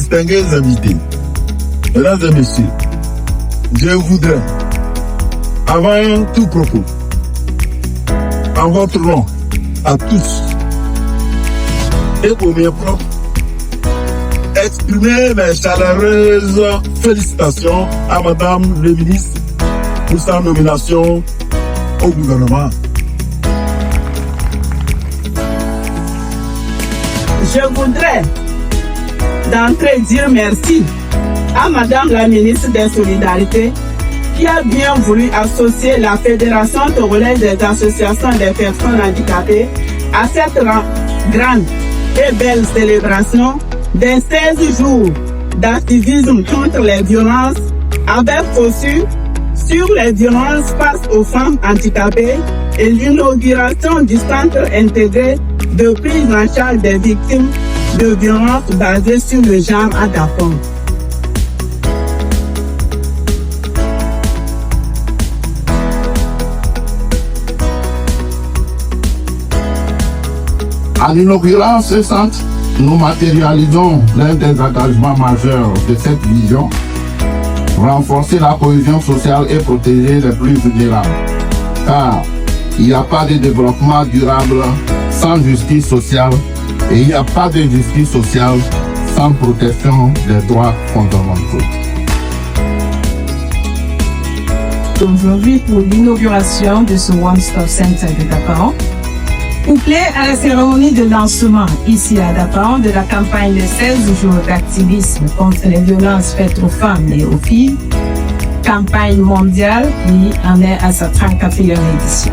distingués invités, mesdames et messieurs, je voudrais, avant tout propos, en votre nom, à tous, et pour mes propres, exprimer mes chaleureuses félicitations à Madame le ministre pour sa nomination au gouvernement. Je voudrais d'entrée dire merci à Madame la ministre des Solidarités qui a bien voulu associer la Fédération togolaise des associations des personnes handicapées à cette grande et belle célébration des 16 jours d'activisme contre les violences avec focus sur les violences face aux femmes handicapées et l'inauguration du centre intégré de prise en charge des victimes de violences basées sur le genre à Dafong. En inaugurant ce centre, nous matérialisons l'un des engagements majeurs de cette vision, renforcer la cohésion sociale et protéger les plus vulnérables. Car il n'y a pas de développement durable sans justice sociale et il n'y a pas de justice sociale sans protection des droits fondamentaux. Aujourd'hui, pour l'inauguration de ce One Stop Center de Dapaon, couplé à la cérémonie de lancement ici à Dapaon de la campagne de 16 jours d'activisme contre les violences faites aux femmes et aux filles, campagne mondiale qui en est à sa 34e édition.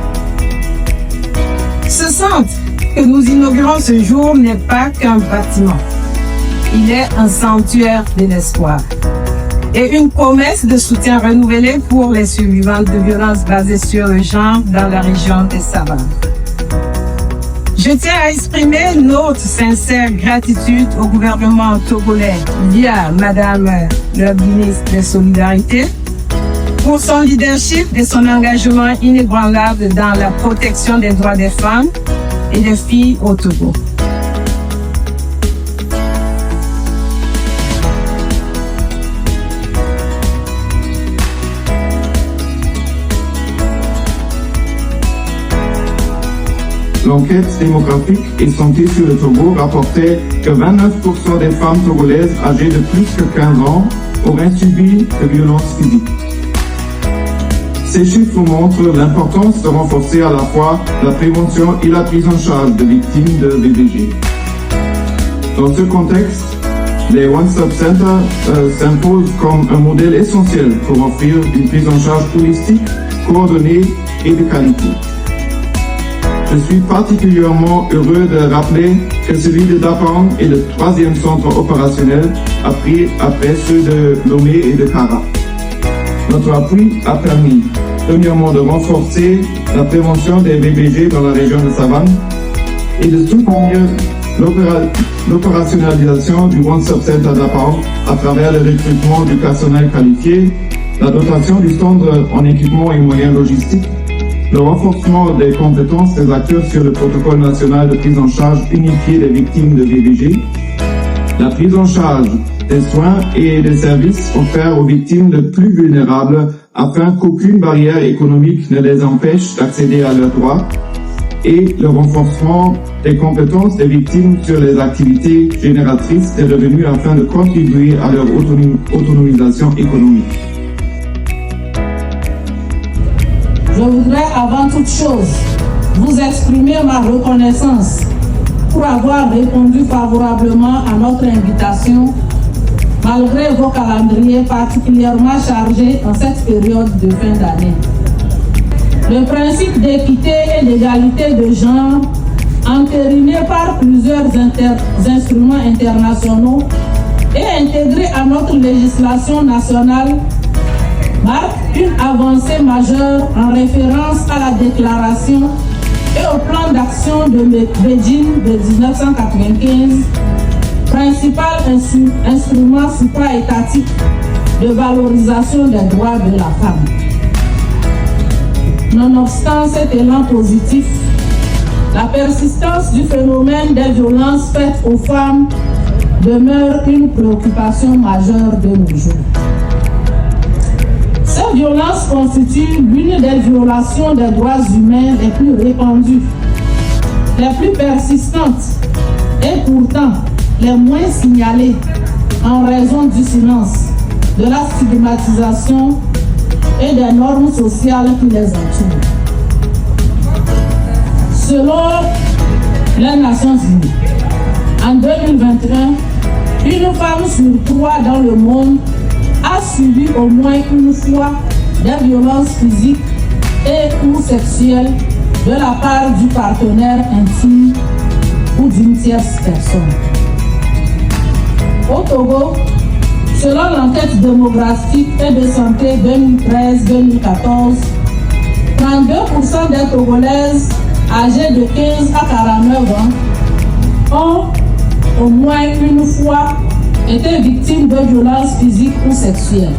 Ce centre que nous inaugurons ce jour n'est pas qu'un bâtiment. Il est un sanctuaire de l'espoir et une promesse de soutien renouvelé pour les survivantes de violences basées sur le genre dans la région des Savanes. Je tiens à exprimer notre sincère gratitude au gouvernement togolais via Madame la ministre des Solidarités pour son leadership et son engagement inébranlable dans la protection des droits des femmes et des filles au Togo. L'enquête démographique et santé sur le Togo rapportait que 29% des femmes togolaises âgées de plus que 15 ans auraient subi de violences physiques. Ces chiffres montrent l'importance de renforcer à la fois la prévention et la prise en charge de victimes de VBG. Dans ce contexte, les One Stop Center s'imposent comme un modèle essentiel pour offrir une prise en charge holistique, coordonnée et de qualité. Je suis particulièrement heureux de rappeler que celui de Dapaon est le 3e centre opérationnel après ceux de Lomé et de Kara. Notre appui a permis, premièrement, de renforcer la prévention des VBG dans la région de Savane et de soutenir l'opérationnalisation du One Stop Center Dapaon à travers le recrutement du personnel qualifié, la dotation du centre en équipement et moyens logistiques, le renforcement des compétences des acteurs sur le protocole national de prise en charge unifié des victimes de VBG, la prise en charge des soins et des services offerts aux victimes les plus vulnérables afin qu'aucune barrière économique ne les empêche d'accéder à leurs droits, et le renforcement des compétences des victimes sur les activités génératrices de revenus afin de contribuer à leur autonomisation économique. Je voudrais avant toute chose vous exprimer ma reconnaissance pour avoir répondu favorablement à notre invitation malgré vos calendriers particulièrement chargés en cette période de fin d'année. Le principe d'équité et d'égalité de genre, entériné par plusieurs instruments internationaux et intégré à notre législation nationale, marque une avancée majeure en référence à la déclaration et au plan d'action de Beijing de 1995, principal instrument supra-étatique de valorisation des droits de la femme. Nonobstant cet élan positif, la persistance du phénomène des violences faites aux femmes demeure une préoccupation majeure de nos jours. Ces violences constituent l'une des violations des droits humains les plus répandues, les plus persistantes et pourtant les moins signalées en raison du silence, de la stigmatisation et des normes sociales qui les entourent. Selon les Nations Unies, en 2021, une femme sur 3 dans le monde a subi au moins une fois des violences physiques et ou sexuelles de la part du partenaire intime ou d'une tierce personne. Au Togo, selon l'enquête démographique et de santé 2013-2014, 32% des Togolaises âgées de 15 à 49 ans ont au moins une fois été victimes de violences physiques ou sexuelles.